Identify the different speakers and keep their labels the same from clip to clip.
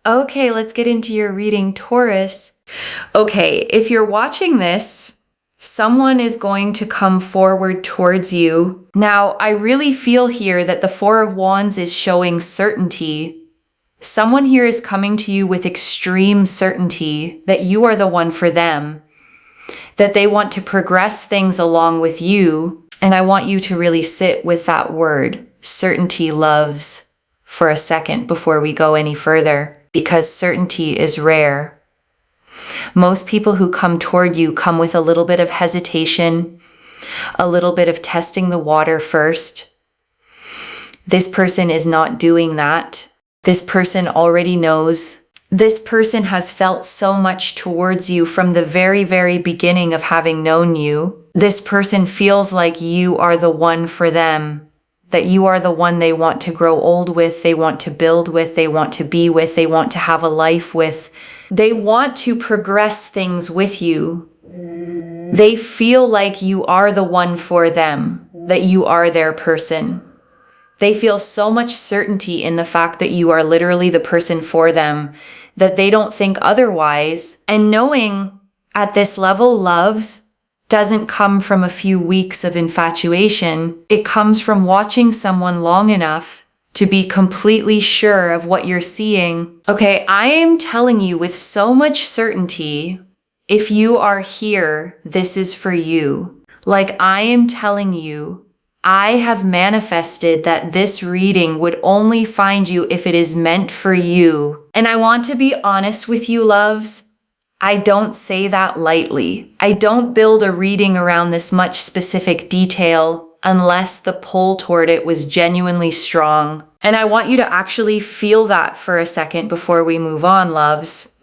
Speaker 1: Okay, let's get into your reading, Taurus. Okay, if you're watching this, someone is going to come forward towards you. Now, I really feel here that the Four of Wands is showing certainty. Someone here is coming to you with extreme certainty that you are the one for them, that they want to progress things along with you. And I want you to really sit with that word, certainty, loves, for a second before we go any further, because certainty is rare. Most people who come toward you come with a little bit of hesitation, a little bit of testing the water first. This person is not doing that. This person already knows. This person has felt so much towards you from the very, very beginning of having known you. This person feels like you are the one for them, that you are the one they want to grow old with, they want to build with, they want to be with, they want to have a life with. They want to progress things with you. They feel like you are the one for them, that you are their person. They feel so much certainty in the fact that you are literally the person for them, that they don't think otherwise. And knowing at this level, loves doesn't come from a few weeks of infatuation. It comes from watching someone long enough to be completely sure of what you're seeing. Okay, I am telling you with so much certainty, if you are here, this is for you. Like I am telling you, I have manifested that this reading would only find you if it is meant for you. And I want to be honest with you, loves. I don't say that lightly. I don't build a reading around this much specific detail unless the pull toward it was genuinely strong. And I want you to actually feel that for a second before we move on, loves,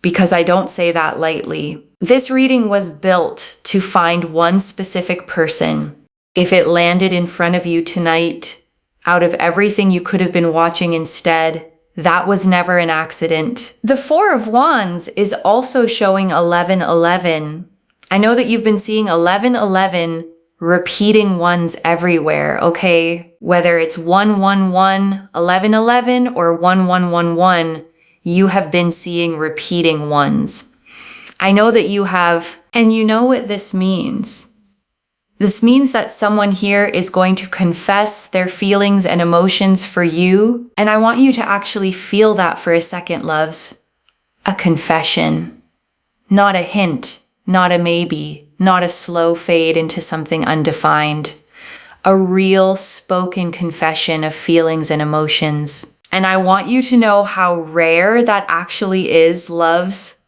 Speaker 1: because I don't say that lightly. This reading was built to find one specific person. If it landed in front of you tonight, out of everything you could have been watching instead, that was never an accident. The Four of Wands is also showing 1111. I know that you've been seeing 1111 repeating ones everywhere, okay? Whether it's 111, 1111, or 1111, you have been seeing repeating ones. I know that you have, and you know what this means. This means that someone here is going to confess their feelings and emotions for you. And I want you to actually feel that for a second, loves. A confession. Not a hint, not a maybe, not a slow fade into something undefined. A real spoken confession of feelings and emotions. And I want you to know how rare that actually is, loves.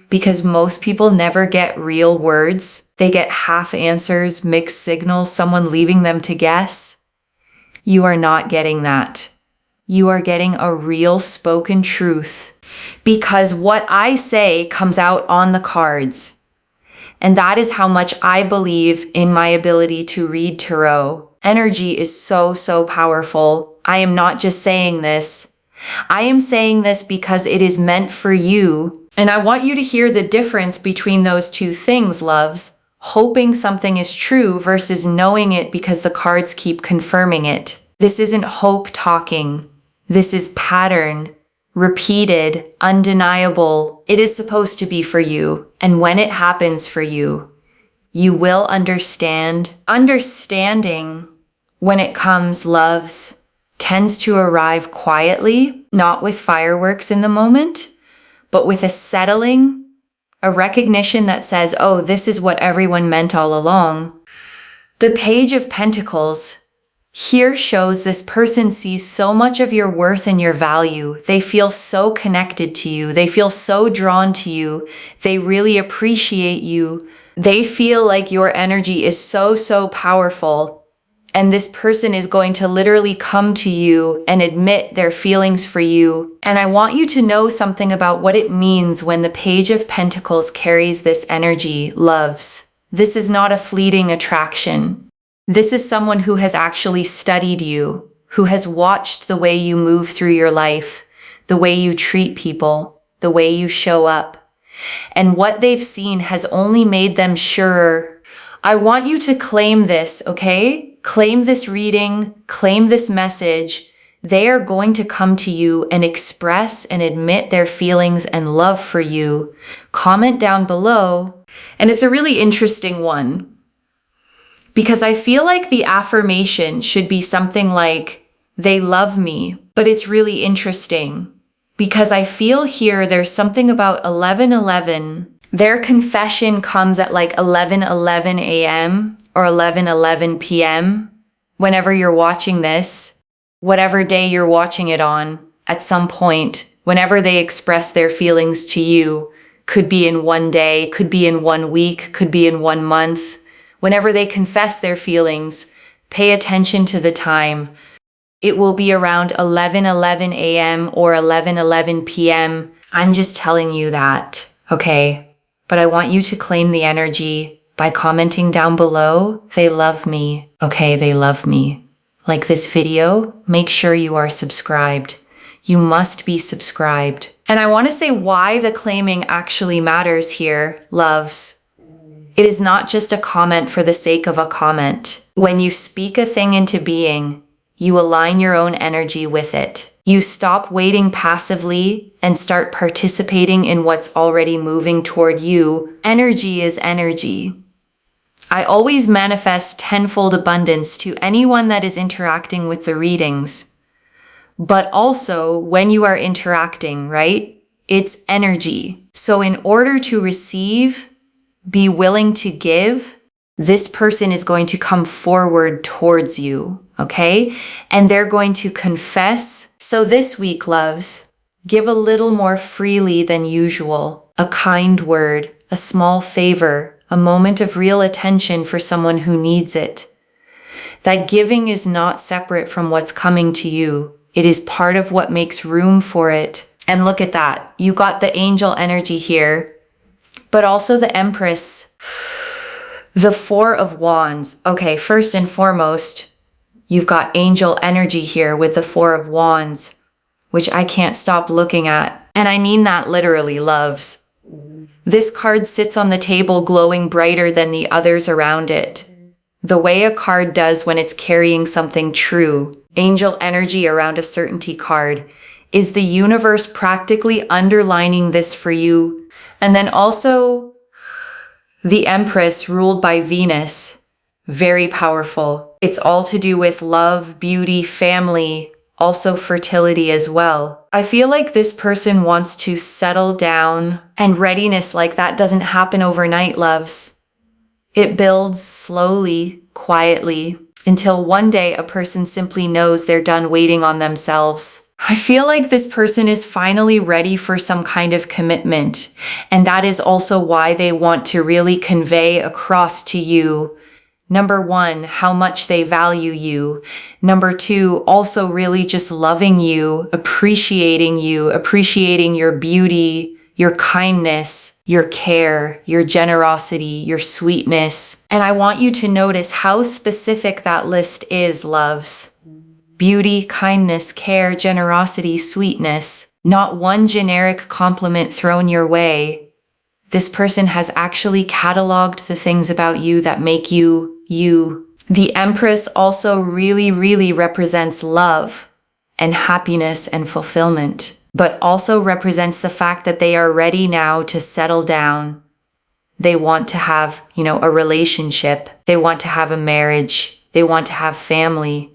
Speaker 1: Because most people never get real words. They get half answers, mixed signals, someone leaving them to guess. You are not getting that. You are getting a real spoken truth. Because what I say comes out on the cards. And that is how much I believe in my ability to read tarot. Energy is so, so powerful. I am not just saying this. I am saying this because it is meant for you. And I want you to hear the difference between those two things, loves. Hoping something is true versus knowing it because the cards keep confirming it. This isn't hope talking. This is pattern, repeated, undeniable. It is supposed to be for you. And when it happens for you, you will understand. Understanding, when it comes, loves, tends to arrive quietly, not with fireworks in the moment, but with a settling, a recognition that says, oh, this is what everyone meant all along. The Page of Pentacles here shows this person sees so much of your worth and your value. They feel so connected to you. They feel so drawn to you. They really appreciate you. They feel like your energy is so, so powerful. And this person is going to literally come to you and admit their feelings for you. And I want you to know something about what it means when the Page of Pentacles carries this energy, loves. This is not a fleeting attraction. This is someone who has actually studied you, who has watched the way you move through your life, the way you treat people, the way you show up. And what they've seen has only made them surer. I want you to claim this, okay? Claim this reading, claim this message. they are going to come to you and express and admit their feelings and love for you. Comment down below. And it's a really interesting one because I feel like the affirmation should be something like, they love me, but it's really interesting because I feel here there's something about 11:11. Their confession comes at like 11:11 a.m. or 11:11 p.m. Whenever you're watching this, whatever day you're watching it on, at some point, whenever they express their feelings to you, could be in one day, could be in 1 week, could be in 1 month. Whenever they confess their feelings, pay attention to the time. It will be around 11:11 a.m. or 11:11 p.m. I'm just telling you that, okay? But I want you to claim the energy by commenting down below, they love me. Okay, they love me. Like this video, make sure you are subscribed. You must be subscribed. And I want to say why the claiming actually matters here, loves. It is not just a comment for the sake of a comment. When you speak a thing into being, you align your own energy with it. You stop waiting passively and start participating in what's already moving toward you. Energy is energy. I always manifest tenfold abundance to anyone that is interacting with the readings. But also when you are interacting, right? It's energy. So in order to receive, be willing to give, this person is going to come forward towards you, okay? And they're going to confess. So this week, loves, give a little more freely than usual. A kind word, a small favor, a moment of real attention for someone who needs it. That giving is not separate from what's coming to you. It is part of what makes room for it. And look at that. You got the angel energy here, but also the Empress. The Four of Wands. Okay, first and foremost, you've got angel energy here with the Four of Wands, which I can't stop looking at. And I mean that literally, loves. This card sits on the table glowing brighter than the others around it. The way a card does when it's carrying something true, angel energy around a certainty card, is the universe practically underlining this for you. And then also, the Empress ruled by Venus, very powerful. It's all to do with love, beauty, family, also fertility as well. I feel like this person wants to settle down, and readiness like that doesn't happen overnight, loves. It builds slowly, quietly, until one day a person simply knows they're done waiting on themselves. I feel like this person is finally ready for some kind of commitment, and that is also why they want to really convey across to you, number one, how much they value you. Number two, also really just loving you, appreciating your beauty, your kindness, your care, your generosity, your sweetness. And I want you to notice how specific that list is, loves. Beauty, kindness, care, generosity, sweetness. Not one generic compliment thrown your way. This person has actually cataloged the things about you that make you, you. The Empress also really represents love and happiness and fulfillment, but also represents the fact that they are ready now to settle down. They want to have, a relationship. They want to have a marriage. They want to have family.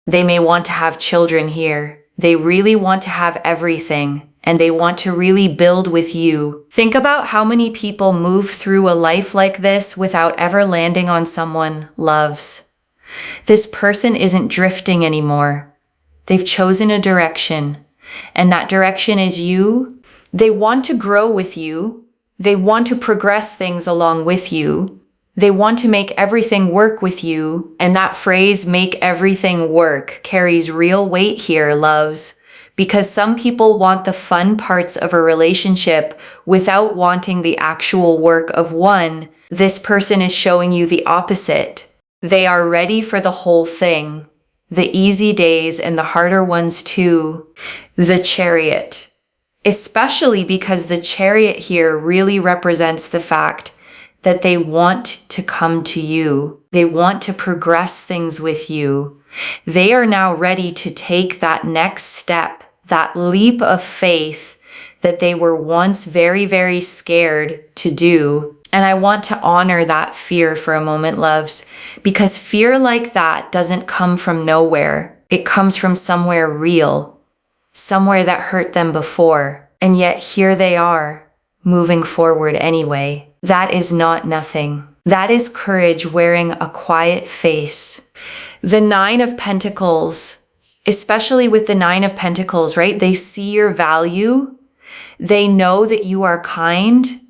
Speaker 1: They may want to have children here. They really want to have everything, and they want to really build with you. Think about how many people move through a life like this without ever landing on someone, loves. This person isn't drifting anymore. They've chosen a direction, and that direction is you. They want to grow with you. They want to progress things along with you. They want to make everything work with you, and that phrase, make everything work, carries real weight here, loves, because some people want the fun parts of a relationship without wanting the actual work of one. This person is showing you the opposite. They are ready for the whole thing, the easy days and the harder ones too. The Chariot, especially because the Chariot here really represents the fact that they want to come to you. They want to progress things with you. They are now ready to take that next step, that leap of faith that they were once very, very scared to do. And I want to honor that fear for a moment, loves, because fear like that doesn't come from nowhere. It comes from somewhere real, somewhere that hurt them before. And yet here they are, moving forward anyway. That is not nothing. That is courage wearing a quiet face. The Nine of Pentacles, especially with the Nine of Pentacles, right? They see your value. They know that you are kind.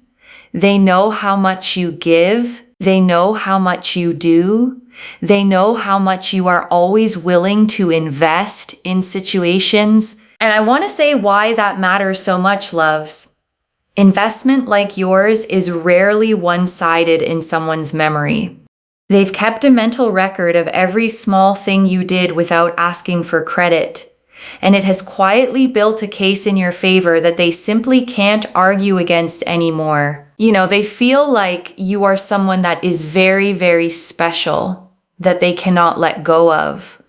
Speaker 1: They know how much you give. They know how much you do. They know how much you are always willing to invest in situations. And I want to say why that matters so much, loves. Investment like yours is rarely one-sided in someone's memory. They've kept a mental record of every small thing you did without asking for credit. And it has quietly built a case in your favor that they simply can't argue against anymore. You know, they feel like you are someone that is very, very special, that they cannot let go of.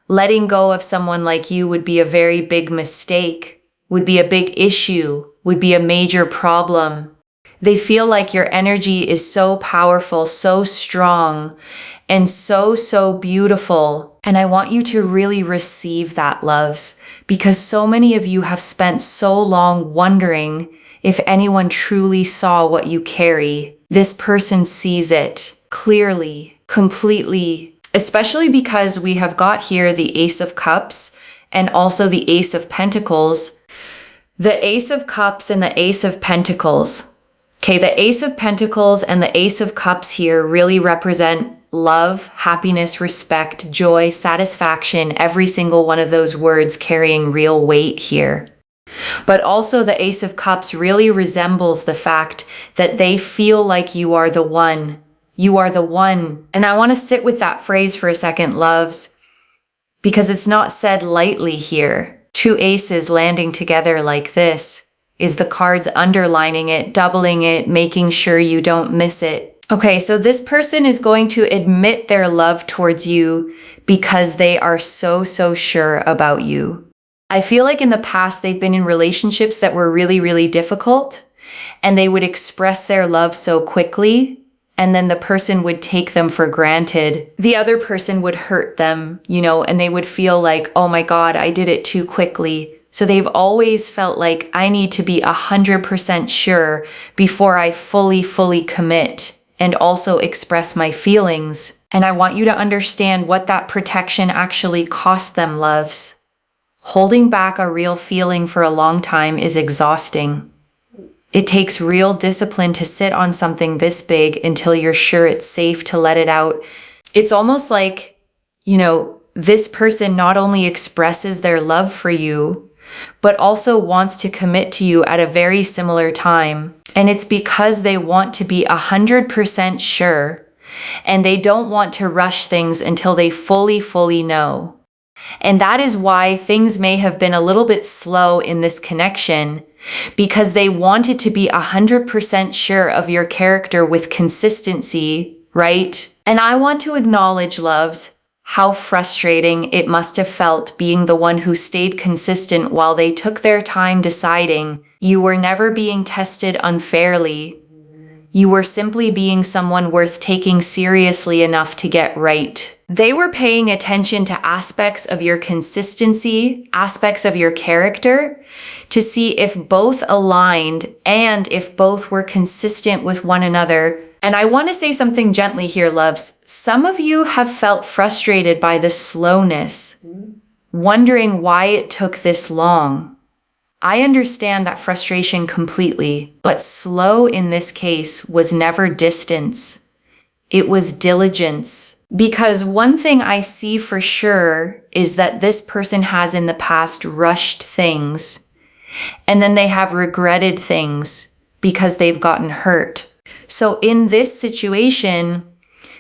Speaker 1: Letting go of someone like you would be a very big mistake, would be a big issue, would be a major problem. They feel like your energy is so powerful, so strong, and so beautiful. And I want you to really receive that, loves, because so many of you have spent so long wondering if anyone truly saw what you carry. This person sees it clearly, completely, especially because we have got here the Ace of Cups and also the Ace of Pentacles. The Ace of Cups and the Ace of Pentacles. Okay, the Ace of Pentacles and the Ace of Cups here really represent love, happiness, respect, joy, satisfaction, every single one of those words carrying real weight here. But also the Ace of Cups really resembles the fact that they feel like you are the one. You are the one. And I want to sit with that phrase for a second, loves, because it's not said lightly here. Two aces landing together like this is the cards underlining it, doubling it, making sure you don't miss it. Okay, so this person is going to admit their love towards you because they are so sure about you. I feel like in the past they've been in relationships that were really difficult, and they would express their love so quickly, and then the person would take them for granted. The other person would hurt them, you know, and they would feel like, oh my God, I did it too quickly. So they've always felt like I need to be 100% sure before I fully commit and also express my feelings. And I want you to understand what that protection actually cost them, loves. Holding back a real feeling for a long time is exhausting. It takes real discipline to sit on something this big until you're sure it's safe to let it out. It's almost like, you know, this person not only expresses their love for you, but also wants to commit to you at a very similar time. And it's because they want to be 100% sure, and they don't want to rush things until they fully know. And that is why things may have been a little bit slow in this connection, because they wanted to be 100% sure of your character with consistency, right? And I want to acknowledge, loves, how frustrating it must have felt being the one who stayed consistent while they took their time deciding. You were never being tested unfairly. You were simply being someone worth taking seriously enough to get right. They were paying attention to aspects of your consistency, aspects of your character, to see if both aligned and if both were consistent with one another. And I want to say something gently here, loves. Some of you have felt frustrated by the slowness, wondering why it took this long. I understand that frustration completely, but slow in this case was never distance. It was diligence. Because one thing I see for sure is that this person has in the past rushed things, and then they have regretted things because they've gotten hurt. So in this situation,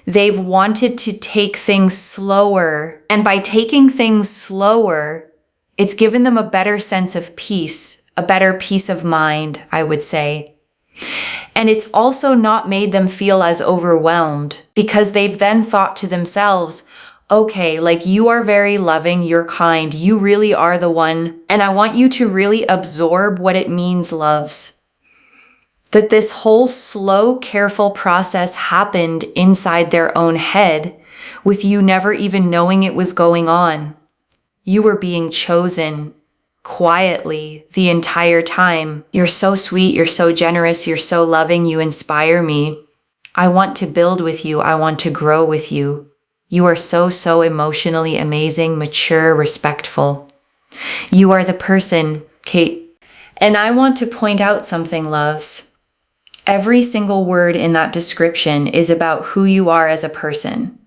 Speaker 1: they've wanted to take things slower. And by taking things slower, it's given them a better sense of peace, a better peace of mind, I would say. And it's also not made them feel as overwhelmed, because they've then thought to themselves, okay, like you are very loving, you're kind, you really are the one. And I want you to really absorb what it means, loves. That this whole slow, careful process happened inside their own head, with you never even knowing it was going on. You were being chosen quietly the entire time. You're so sweet, you're so generous, you're so loving, you inspire me. I want to build with you, I want to grow with you. You are so emotionally amazing, mature, respectful. You are the person, Kate. And I want to point out something, loves. Every single word in that description is about who you are as a person.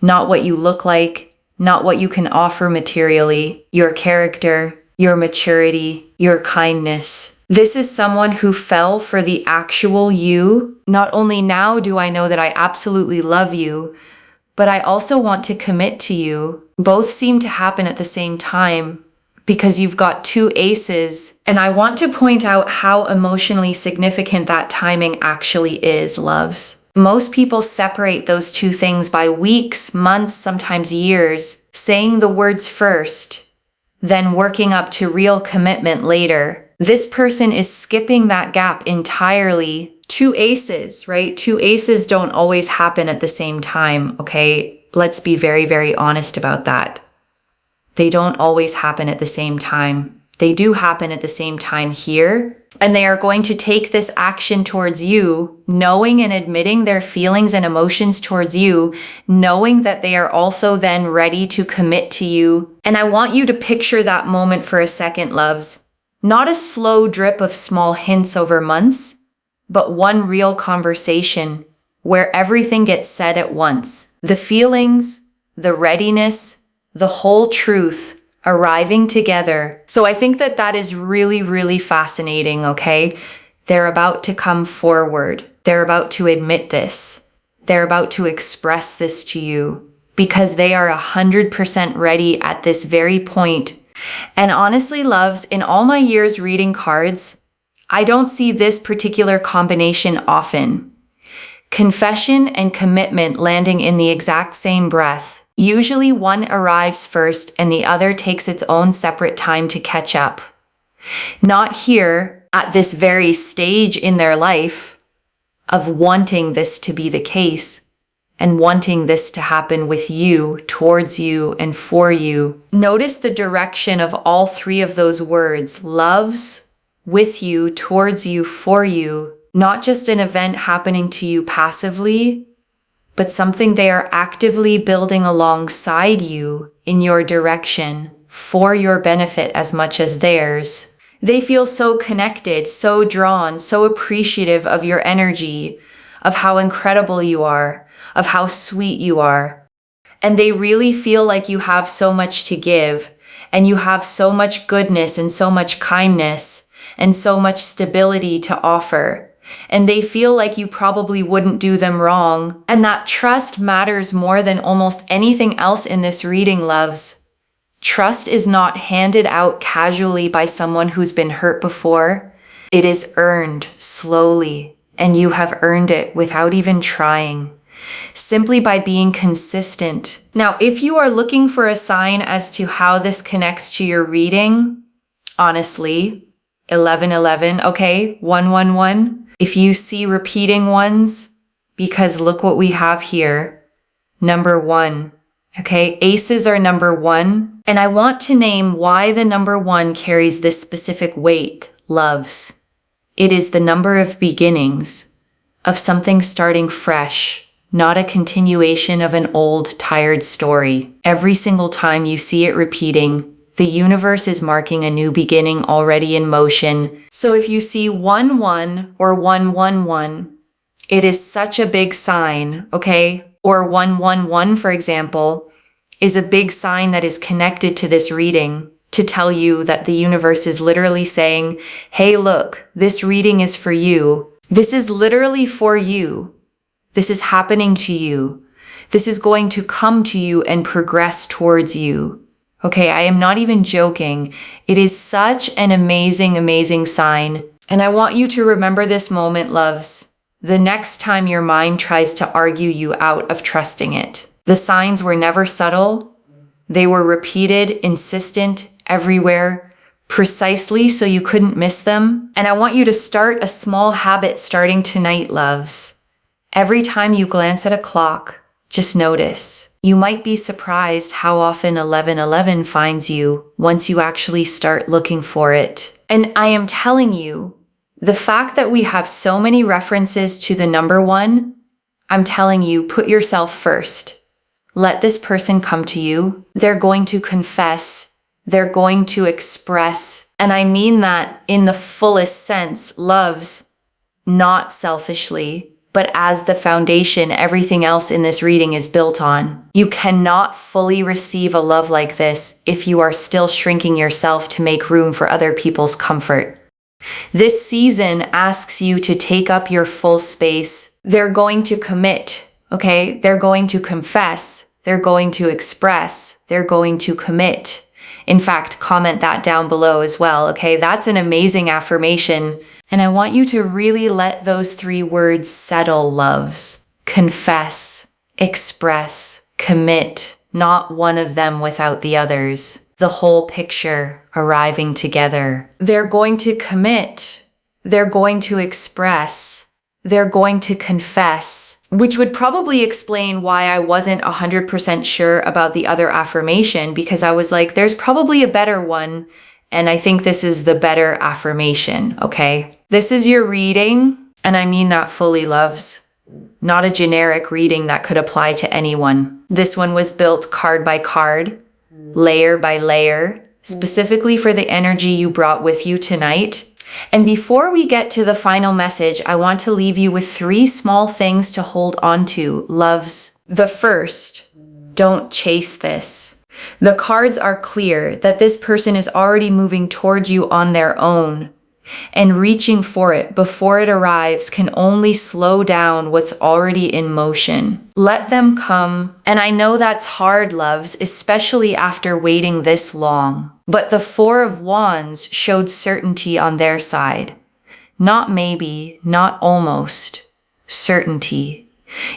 Speaker 1: Not what you look like, not what you can offer materially, your character, your maturity, your kindness. This is someone who fell for the actual you. Not only now do I know that I absolutely love you, but I also want to commit to you. Both seem to happen at the same time because you've got two aces. And I want to point out how emotionally significant that timing actually is, loves. Most people separate those two things by weeks, months, sometimes years, saying the words first, then working up to real commitment later. This person is skipping that gap entirely. Two aces, right? Two aces don't always happen at the same time, okay? Let's be very honest about that. They don't always happen at the same time. They do happen at the same time here, and they are going to take this action towards you, knowing and admitting their feelings and emotions towards you, knowing that they are also then ready to commit to you. And I want you to picture that moment for a second, loves. Not a slow drip of small hints over months, but one real conversation where everything gets said at once. The feelings, the readiness, the whole truth arriving together. So I think that that is really fascinating, okay? They're about to come forward. They're about to admit this. They're about to express this to you because they are 100% ready at this very point. And honestly, loves, in all my years reading cards, I don't see this particular combination often. Confession and commitment landing in the exact same breath. Usually one arrives first and the other takes its own separate time to catch up. Not here at this very stage in their life of wanting this to be the case and wanting this to happen with you, towards you, and for you. Notice the direction of all three of those words: loves, with you, towards you, for you. Not just an event happening to you passively, but something they are actively building alongside you in your direction for your benefit as much as theirs. They feel so connected, so drawn, so appreciative of your energy, of how incredible you are, of how sweet you are. And they really feel like you have so much to give, and you have so much goodness and so much kindness and so much stability to offer. And they feel like you probably wouldn't do them wrong. And that trust matters more than almost anything else in this reading, loves. Trust is not handed out casually by someone who's been hurt before. It is earned slowly, and you have earned it without even trying, simply by being consistent. Now, if you are looking for a sign as to how this connects to your reading, honestly, 1111, okay, 111. If you see repeating ones, because look what we have here, number 1, okay? Aces are number 1, and I want to name why the number 1 carries this specific weight, loves. It is the number of beginnings, of something starting fresh, not a continuation of an old, tired story. Every single time you see it repeating, the universe is marking a new beginning already in motion. So if you see 1-1 or 1-1-1, it is such a big sign, okay? Or 1-1-1, for example, is a big sign that is connected to this reading to tell you that the universe is literally saying, hey, look, this reading is for you. This is literally for you. This is happening to you. This is going to come to you and progress towards you. Okay, I am not even joking. It is such an amazing sign. And I want you to remember this moment, loves. The next time your mind tries to argue you out of trusting it. The signs were never subtle. They were repeated, insistent, everywhere, precisely so you couldn't miss them. And I want you to start a small habit starting tonight, loves. Every time you glance at a clock, just notice. You might be surprised how often 1111 finds you once you actually start looking for it. And I am telling you, the fact that we have so many references to the number 1, I'm telling you, put yourself first. Let this person come to you. They're going to confess. They're going to express. And I mean that in the fullest sense, loves, not selfishly, but as the foundation everything else in this reading is built on. You cannot fully receive a love like this if you are still shrinking yourself to make room for other people's comfort. This season asks you to take up your full space. They're going to commit, okay? They're going to confess. They're going to express. They're going to commit. In fact, comment that down below as well, okay? That's an amazing affirmation. And I want you to really let those 3 words settle, loves. Confess, express, commit. Not one of them without the others. The whole picture arriving together. They're going to commit. They're going to express. They're going to confess. Which would probably explain why I wasn't 100% sure about the other affirmation, because I was like, there's probably a better one. And I think this is the better affirmation, okay? This is your reading, and I mean that fully, loves. Not a generic reading that could apply to anyone. This one was built card by card, layer by layer, specifically for the energy you brought with you tonight. And before we get to the final message, I want to leave you with 3 small things to hold on to, loves. The first, don't chase this. The cards are clear that this person is already moving towards you on their own, and reaching for it before it arrives can only slow down what's already in motion. Let them come, and I know that's hard, loves, especially after waiting this long. But the 4 of Wands showed certainty on their side. Not maybe, not almost. Certainty.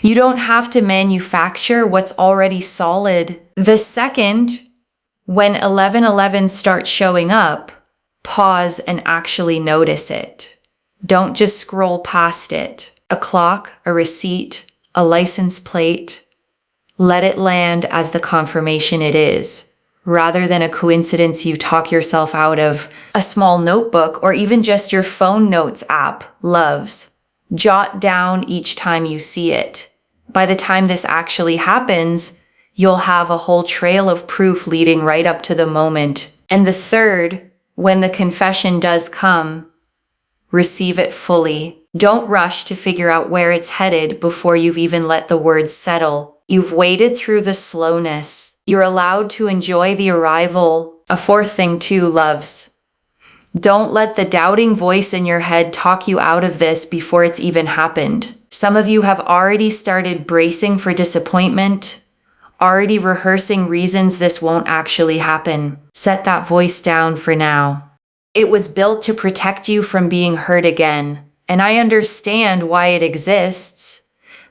Speaker 1: You don't have to manufacture what's already solid. The second, when 1111 starts showing up, pause and actually notice it. Don't just scroll past it. A clock, a receipt, a license plate. Let it land as the confirmation it is, rather than a coincidence you talk yourself out of. A small notebook or even just your phone notes app, loves. Jot down each time you see it. By the time this actually happens, you'll have a whole trail of proof leading right up to the moment. And the third, when the confession does come, receive it fully. Don't rush to figure out where it's headed before you've even let the words settle. You've waited through the slowness. You're allowed to enjoy the arrival. A 4th thing too, loves. Don't let the doubting voice in your head talk you out of this before it's even happened. Some of you have already started bracing for disappointment, already rehearsing reasons this won't actually happen. Set that voice down for now. It was built to protect you from being hurt again, and I understand why it exists,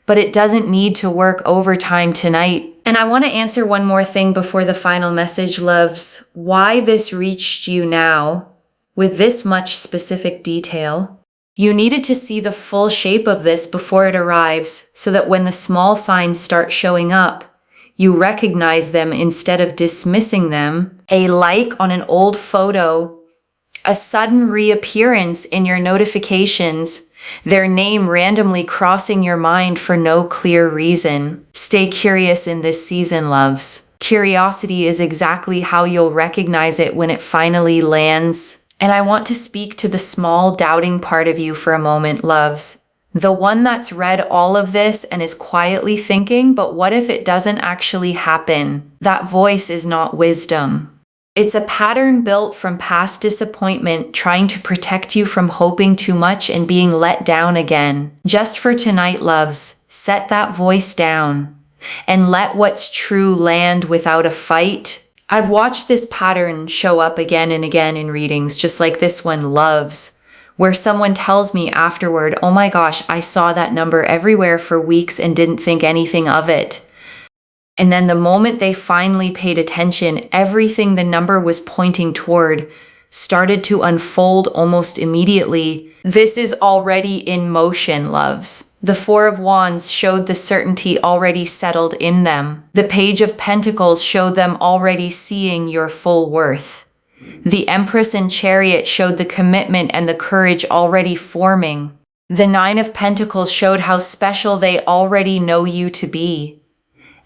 Speaker 1: but it doesn't need to work overtime tonight. And I want to answer one more thing before the final message, loves. Why this reached you now with this much specific detail. You needed to see the full shape of this before it arrives, so that when the small signs start showing up, you recognize them instead of dismissing them. A like on an old photo, a sudden reappearance in your notifications, their name randomly crossing your mind for no clear reason. Stay curious in this season, loves. Curiosity is exactly how you'll recognize it when it finally lands. And I want to speak to the small doubting part of you for a moment, loves. The one that's read all of this and is quietly thinking, but what if it doesn't actually happen? That voice is not wisdom. It's a pattern built from past disappointment, trying to protect you from hoping too much and being let down again. Just for tonight, loves, set that voice down and let what's true land without a fight. I've watched this pattern show up again and again in readings, just like this one, loves, where someone tells me afterward, oh my gosh, I saw that number everywhere for weeks and didn't think anything of it. And then the moment they finally paid attention, everything the number was pointing toward started to unfold almost immediately. This is already in motion, loves. The Four of Wands showed the certainty already settled in them. The Page of Pentacles showed them already seeing your full worth. The Empress and Chariot showed the commitment and the courage already forming. The Nine of Pentacles showed how special they already know you to be.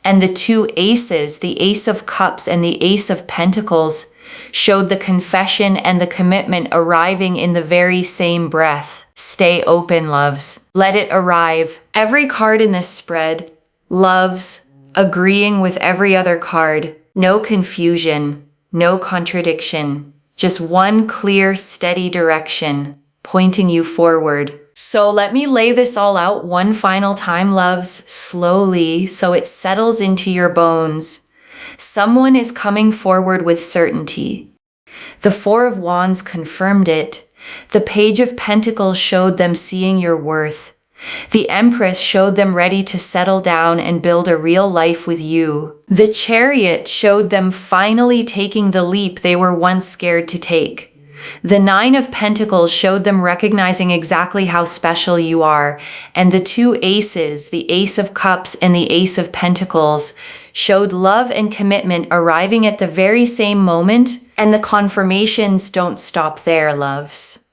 Speaker 1: And the two Aces, the Ace of Cups and the Ace of Pentacles, showed the confession and the commitment arriving in the very same breath. Stay open, loves. Let it arrive. Every card in this spread, loves, agreeing with every other card. No confusion, no contradiction. Just one clear, steady direction, pointing you forward. So let me lay this all out one final time, loves, slowly, so it settles into your bones. Someone is coming forward with certainty. The Four of Wands confirmed it. The Page of Pentacles showed them seeing your worth. The Empress showed them ready to settle down and build a real life with you. The Chariot showed them finally taking the leap they were once scared to take. The Nine of Pentacles showed them recognizing exactly how special you are, and the two Aces, the Ace of Cups and the Ace of Pentacles, showed love and commitment arriving at the very same moment, and the confirmations don't stop there, loves.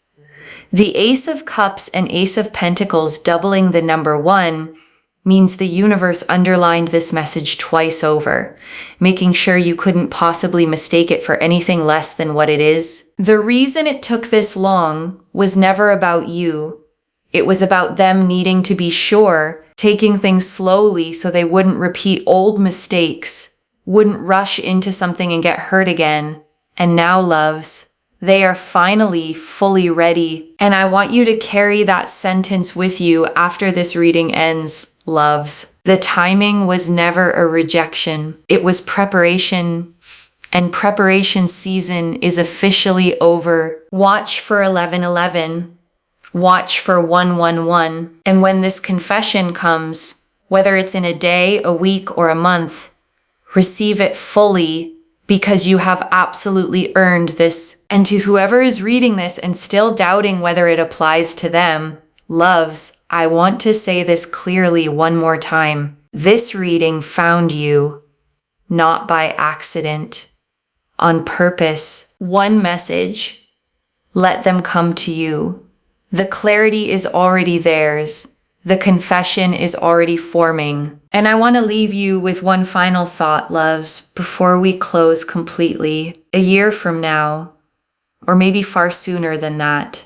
Speaker 1: The Ace of Cups and Ace of Pentacles doubling the number 1 means the universe underlined this message twice over, making sure you couldn't possibly mistake it for anything less than what it is. The reason it took this long was never about you. It was about them needing to be sure, taking things slowly so they wouldn't repeat old mistakes, wouldn't rush into something and get hurt again. And now, loves, they are finally fully ready. And I want you to carry that sentence with you after this reading ends, loves. The timing was never a rejection. It was preparation. And preparation season is officially over. Watch for 1111. Watch for 111. And when this confession comes, whether it's in a day, a week, or a month, receive it fully, because you have absolutely earned this. And to whoever is reading this and still doubting whether it applies to them, loves, I want to say this clearly one more time. This reading found you, not by accident, on purpose. One message, let them come to you. The clarity is already theirs. The confession is already forming. And I want to leave you with one final thought, loves, before we close completely. A year from now, or maybe far sooner than that,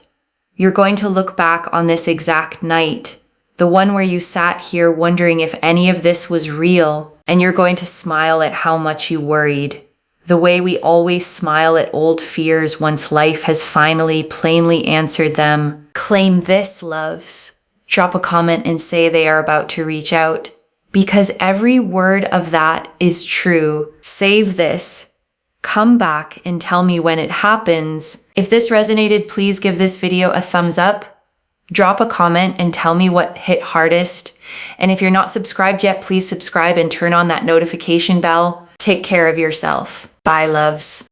Speaker 1: you're going to look back on this exact night, the one where you sat here wondering if any of this was real, and you're going to smile at how much you worried. The way we always smile at old fears once life has finally plainly answered them. Claim this, loves. Drop a comment and say they are about to reach out, because every word of that is true. Save this. Come back and tell me when it happens. If this resonated, please give this video a thumbs up. Drop a comment and tell me what hit hardest. And if you're not subscribed yet, please subscribe and turn on that notification bell. Take care of yourself. Bye, loves.